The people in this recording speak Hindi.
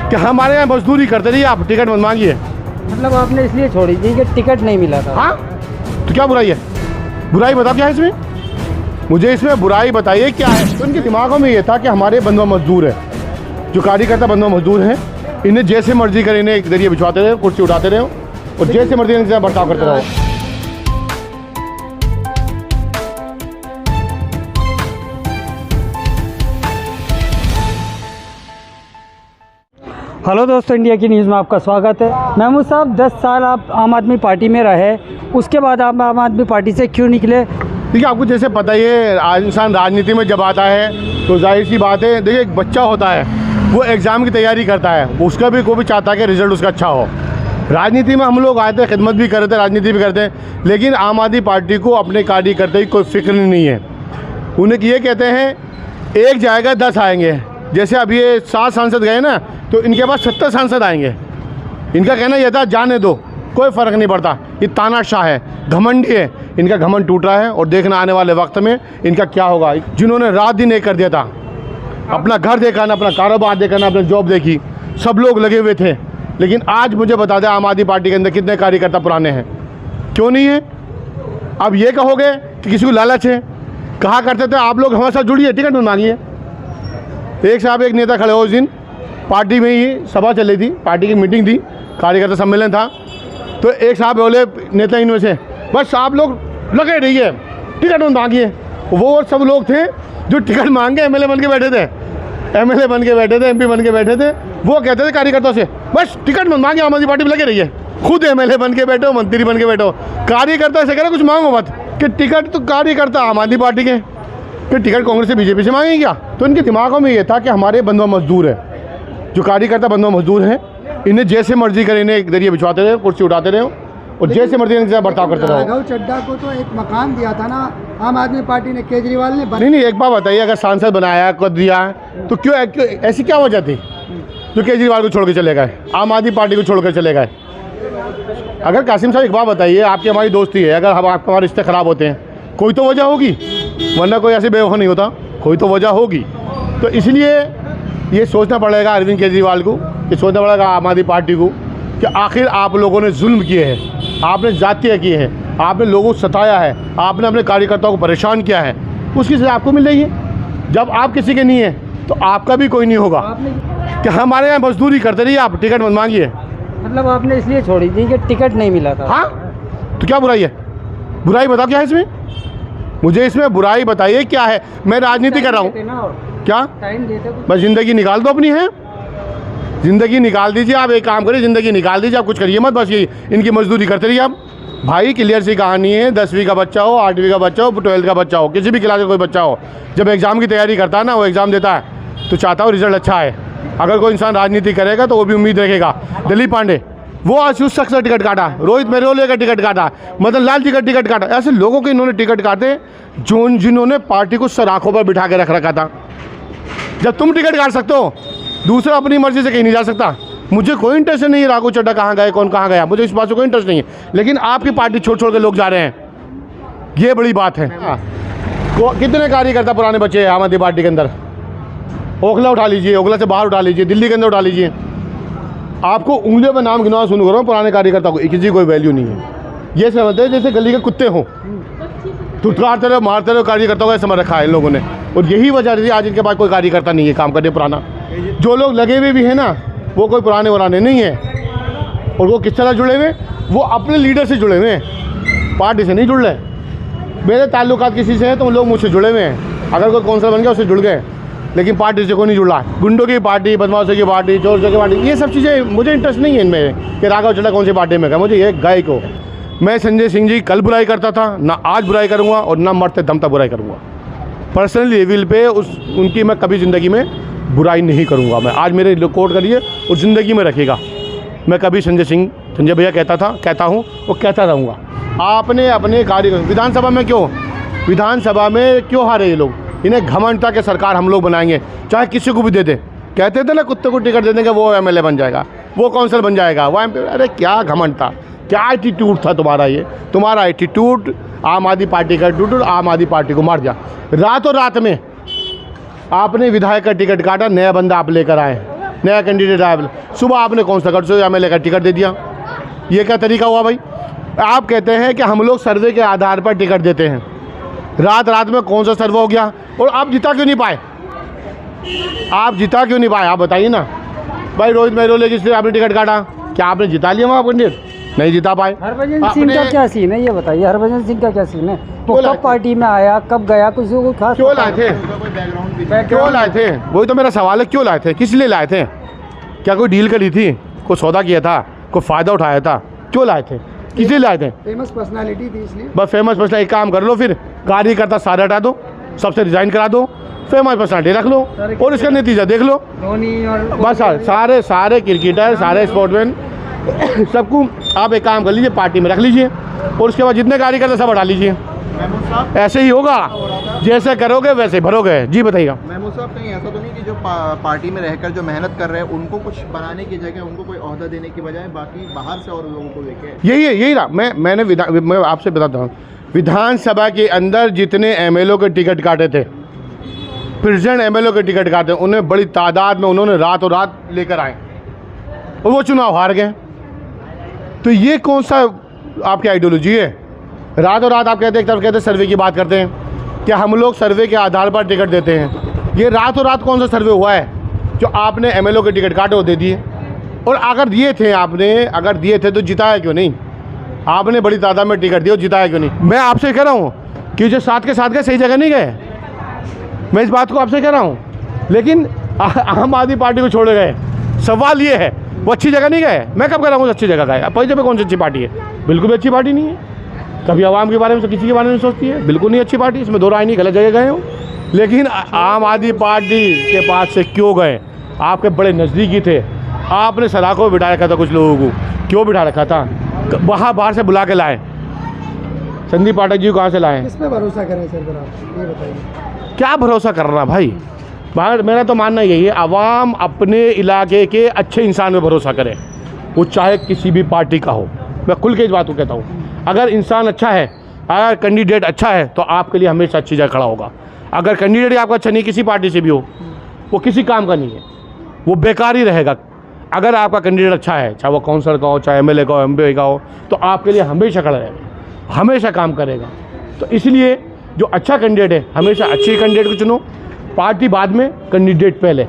कि हमारे यहाँ मजदूरी करते रहिए, आप टिकट मत मांगिए। मतलब आपने इसलिए छोड़ी थी कि टिकट नहीं मिला था? हाँ, तो क्या बुराई है? बुराई बताओ क्या है इसमें? मुझे इसमें बुराई बताइए क्या है? तो इनके दिमागों में ये था कि हमारे बंधुआ मजदूर है, जो कार्यकर्ता बंधुआ मजदूर हैं, इन्हें जैसे मर्जी करें, इन्हें एक जरिए बिछवाते रहे, कुर्सी उठाते रहे और जैसे मर्जी इनके साथ बर्ताव करते रहो। हेलो दोस्तों, इंडिया की न्यूज़ में आपका स्वागत है। महमूद साहब, 10 साल आप आम आदमी पार्टी में रहे, उसके बाद आप आम आदमी पार्टी से क्यों निकले? देखिए, आपको जैसे पता ही है, इंसान राजनीति में जब आता है तो जाहिर सी बात है, देखिए एक बच्चा होता है, वो एग्ज़ाम की तैयारी करता है, उसका भी कोई भी चाहता है कि रिज़ल्ट उसका अच्छा हो। राजनीति में हम लोग आए थे, खिदमत भी करते हैं, राजनीति भी करते हैं, लेकिन आम आदमी पार्टी को अपने कार्यकर्ता की कोई फिक्र नहीं है। उन्हें ये कहते हैं एक जाएगा 10 आएंगे। जैसे अब ये 7 सांसद गए ना, तो इनके पास 70 सांसद आएंगे। इनका कहना यह था जाने दो, कोई फ़र्क नहीं पड़ता। ये तानाशाह है, घमंडी है, इनका घमंड टूट रहा है और देखना आने वाले वक्त में इनका क्या होगा। जिन्होंने रात दिन एक कर दिया था, अपना घर देखा ना, अपना कारोबार देखा ना, अपनी जॉब देखी, सब लोग लगे हुए थे। लेकिन आज मुझे बता दें, आम आदमी पार्टी के अंदर कितने कार्यकर्ता पुराने हैं? क्यों नहीं है? अब ये कहोगे कि किसी को लालच है। कहा करते थे आप लोग हमारे साथ जुड़िए, टिकट मत मांगिए। एक साहब, एक नेता खड़े हो, उस दिन पार्टी में ही सभा चल रही थी, पार्टी की मीटिंग थी, कार्यकर्ता सम्मेलन था, तो एक साहब बोले नेता इनमें से, बस आप लोग लगे रहिए, टिकट मत मांगिए। वो सब लोग थे जो टिकट मांग के एमएलए बन के बैठे थे, एमएलए बन के बैठे थे, एमपी बन के बैठे थे। वो कहते थे कार्यकर्ताओं से, बस टिकट मत मांगिए, आम आदमी पार्टी में लगे रहिए। खुद एमएलए बन के बैठो, मंत्री बन के बैठो, कार्यकर्ता से कह रहे कुछ मांगो मत। कि टिकट तो कार्यकर्ता आम आदमी पार्टी के, फिर टिकट कांग्रेस से बीजेपी से मांगेंगे क्या? तो इनके दिमागों में ये था कि हमारे बंधुआ मजदूर है, जो कार्यकर्ता बंधुआ मजदूर हैं, इन्हें जैसे मर्जी करें, इन्हें एक जरिए बिछवाते रहे, कुर्सी उठाते रहे और जैसे मर्जी इनके साथ बर्ताव करते रहो। राघव चड्ढा को तो एक मकान दिया था ना आम आदमी पार्टी ने, केजरीवाल ने नहीं, एक बात बताइए, अगर सांसद बनाया कर दिया तो क्यों ऐसी क्या वजह थी जो केजरीवाल को छोड़ के चले गए, आम आदमी पार्टी को छोड़ कर चले गए? अगर कासिम साहब एक बात बताइए, आपकी हमारी दोस्ती है, अगर हमारे रिश्ते ख़राब होते हैं, कोई तो वजह होगी, वरना कोई ऐसे बेवकूफ़ नहीं होता, कोई तो वजह होगी। तो इसलिए ये सोचना पड़ेगा अरविंद केजरीवाल को, ये सोचना पड़ेगा आम आदमी पार्टी को कि आखिर आप लोगों ने जुल्म किए हैं, आपने जातियाँ किए हैं, आपने लोगों को सताया है, आपने अपने कार्यकर्ताओं को परेशान किया है, उसकी सज़ा आपको मिल रही है। जब आप किसी के नहीं हैं तो आपका भी कोई नहीं होगा। कि हमारे यहाँ मजदूरी करते रहिए, आप टिकट मत मांगिए। मतलब आपने इसलिए छोड़ी थी कि टिकट नहीं मिला था? हाँ, तो क्या बुराई है? बुराई बताओ क्या है इसमें? मुझे इसमें बुराई बताइए क्या है? मैं राजनीति कर रहा हूँ, क्या टाइम देते? बस ज़िंदगी निकाल दो अपनी, है ज़िंदगी निकाल दीजिए। आप एक काम करिए, ज़िंदगी निकाल दीजिए, आप कुछ करिए मत, बस ये इनकी मजदूरी करते रहिए आप। भाई क्लियर सी कहानी है, 10वीं का बच्चा हो, 8वीं का बच्चा हो, 12th का बच्चा हो, किसी भी क्लास का कोई बच्चा हो, जब एग्ज़ाम की तैयारी करता है ना, वो एग्ज़ाम देता है तो चाहता हो रिजल्ट अच्छा है। अगर कोई इंसान राजनीति करेगा तो वो भी उम्मीद रखेगा। दिलीप पांडे, वो आज उस शख्स का टिकट काटा, रोहित मेरोले का टिकट काटा, मदन लाल जी का टिकट काटा, ऐसे लोगों के इन्होंने टिकट काटे जिन्होंने पार्टी को सराखों पर बिठा के रख रखा था। जब तुम टिकट काट सकते हो, दूसरा अपनी मर्जी से कहीं नहीं जा सकता। मुझे कोई इंटरेस्ट नहीं है राघव चड्ढा कहाँ गए, कौन कहाँ गया, मुझे इस बात से कोई इंटरेस्ट नहीं है, लेकिन आपकी पार्टी छोड़ छोड़ के लोग जा रहे हैं, ये बड़ी बात है। कितने कार्यकर्ता पुराने बच्चे हैं आम आदमी पार्टी के अंदर? ओखला उठा लीजिए, ओखला से बाहर उठा लीजिए, दिल्ली के अंदर उठा लीजिए, आपको उंगलियों पर नाम गिनवा सुन करो, पुराने कार्यकर्ता को किसी कोई वैल्यू नहीं है। ये समझते हैं जैसे गली के कुत्ते हों, धुतकारते रहो, मारते रहो, कार्यकर्ताओं का समझ रखा है इन लोगों ने। और यही वजह थी आज इनके पास कोई कार्यकर्ता नहीं है काम करने पुराना। जो लोग लगे हुए भी हैं ना, वो कोई पुराने नहीं है। और वो किस तरह जुड़े हुए? वो अपने लीडर से जुड़े हुए हैं, पार्टी से नहीं जुड़ रहे। मेरे ताल्लुकात किसी से हैं तो लोग मुझसे जुड़े हुए हैं, अगर कोई कौंसल बन गया उससे जुड़ गए, लेकिन पार्टी से कोई नहीं जुड़ रहा। गुंडों की पार्टी, बदमाशों की पार्टी, चोरों की पार्टी, ये सब चीज़ें मुझे इंटरेस्ट नहीं है इनमें कि राघव चड्ढा कौन सी पार्टी में गया। मुझे ये गाय को, मैं संजय सिंह जी कल बुराई करता था, ना आज बुराई करूँगा और ना मरते दम तक बुराई करूँगा। पर्सनल लेवल पे उनकी मैं कभी ज़िंदगी में बुराई नहीं करूँगा। मैं आज मेरे रिकॉर्ड करिए और ज़िंदगी में रखिएगा, मैं कभी संजय भैया कहता हूँ और कहता रहूँगा। आपने अपने कार्य विधानसभा में क्यों हारे ये लोग? इन्हें घमंड था कि सरकार हम लोग बनाएंगे, चाहे किसी को भी दे दे। कहते थे ना कुत्ते को टिकट दे देंगे, वो एमएलए बन जाएगा, वो काउंसिल बन जाएगा, वो एमपी। अरे क्या घमंड था, क्या एटीट्यूड था तुम्हारा? ये तुम्हारा एटीट्यूड आम आदमी पार्टी का एटीट्यूड आम आदमी पार्टी को मार दिया। रातों रात में आपने विधायक का टिकट काटा, नया बंदा आप लेकर आए, नया कैंडिडेट आया, सुबह आपने कौन सा गढ़ एमएलए का टिकट दे दिया। ये क्या तरीका हुआ भाई? आप कहते हैं कि हम लोग सर्वे के आधार पर टिकट देते हैं, रात रात में कौन सा सर्वे हो गया और आप जिता क्यों नहीं पाए? आप जिता क्यों नहीं पाए? आप बताइए ना भाई। रोहित मेहरोले जिससे आपने टिकट काटा, क्या आपने जिता लिया वहाँ कैंडिडेट? नहीं जिता पाए। हरभजन सिंह का क्या सीन है ये बताइए, हरभजन सिंह का क्या सीन है? वो क्यों लाए कब पार्टी में आया, कब गया, कुछ को खास क्यों पता लाए नहीं। थे? क्यों लाए थे? वही तो मेरा सवाल है, क्यों लाए थे, किस लिए लाए थे? क्या कोई डील करी थी, कोई सौदा किया था, कोई फ़ायदा उठाया था? क्यों लाए थे, किस लिए लाए थे? फेमस पर्सनालिटी थी इसलिए। बस फेमस पर्सनल, एक काम कर लो फिर, कार्यकर्ता सारे हटा दो, सबसे रिजाइन करा दो, फेमस पर्सनालिटी रख लो और इसका नतीजा देख लो। धोनी और बस सारे क्रिकेटर, सारे स्पोर्टमैन सबको आप एक काम कर लीजिए, पार्टी में रख लीजिए और उसके बाद जितने कार्यकर्ता सब हटा लीजिए। ऐसे ही होगा, जैसे करोगे वैसे भरोगे। जी बताइएगा। महमूद साहब, कहीं ऐसा तो नहीं कि जो पार्टी में रहकर जो मेहनत कर रहे हैं उनको कुछ बनाने की जगह उनको कोई ओहदा देने की बजाय बाकी बाहर से और लोगों को लेके यही रहा। मैं आपसे बताता हूँ, विधानसभा के अंदर जितने एमएलए के टिकट काटे थे, प्रेसिडेंट एमएलए के टिकट काटे, उन्हें बड़ी तादाद में उन्होंने रातों रात लेकर आए और वो चुनाव हार गए। तो ये कौन सा आपकी आइडियोलॉजी है? रातों रात आप कहते हैं, एक तरफ कहते हैं सर्वे की बात करते हैं कि हम लोग सर्वे के आधार पर टिकट देते हैं। ये रातों रात कौन सा सर्वे हुआ है जो आपने एमएलए के टिकट काटे वो दे दिए? और अगर दिए थे आपने, अगर दिए थे तो जिताया क्यों नहीं? आपने बड़ी तादाद में टिकट दिए और जिताया क्यों नहीं? मैं आपसे कह रहा हूँ कि जो साथ के साथ गए सही जगह नहीं गए, मैं इस बात को आपसे कह रहा हूँ। लेकिन आम आदमी पार्टी को छोड़ गए। सवाल ये है वो अच्छी जगह नहीं गए। मैं कब कह रहा हूँ अच्छी जगह गए? पंजाब में कौन सी अच्छी पार्टी है? बिल्कुल भी अच्छी पार्टी नहीं है। कभी आवाम के बारे में किसी के बारे में सोचती है? बिल्कुल नहीं अच्छी पार्टी, इसमें दो राय नहीं, गलत जगह गए हो। लेकिन आम आदमी पार्टी के पास से क्यों गए? आपके बड़े नज़दीकी थे, आपने सलाखों में बिठा रखा था कुछ लोगों को। क्यों बिठा रखा था? बाहर से बुला के लाए। संदीप पाठक जी को कहाँ से लाए? किस पे भरोसा करें सर, फिर आप ये बताइए। क्या भरोसा करना भाई? बाहर मेरा तो मानना यही है, आवाम अपने इलाके के अच्छे इंसान में भरोसा करे, वो चाहे किसी भी पार्टी का हो। मैं खुल के इस बात को कहता हूँ, अगर इंसान अच्छा है, अगर कैंडिडेट अच्छा है तो आपके लिए हमेशा अच्छी जगह खड़ा होगा। अगर कैंडिडेट ही आपका अच्छा नहीं, किसी पार्टी से भी हो, वो किसी काम का नहीं है, वो बेकार ही रहेगा। अगर आपका कैंडिडेट अच्छा है, चाहे वो काउंसलर का हो, चाहे एमएलए का हो, एमपी का हो, तो आपके लिए हमेशा खड़ा रहेगा, हमेशा काम करेगा। तो इसलिए जो अच्छा कैंडिडेट है, हमेशा अच्छे कैंडिडेट को चुनो, पार्टी बाद में, कैंडिडेट पहले।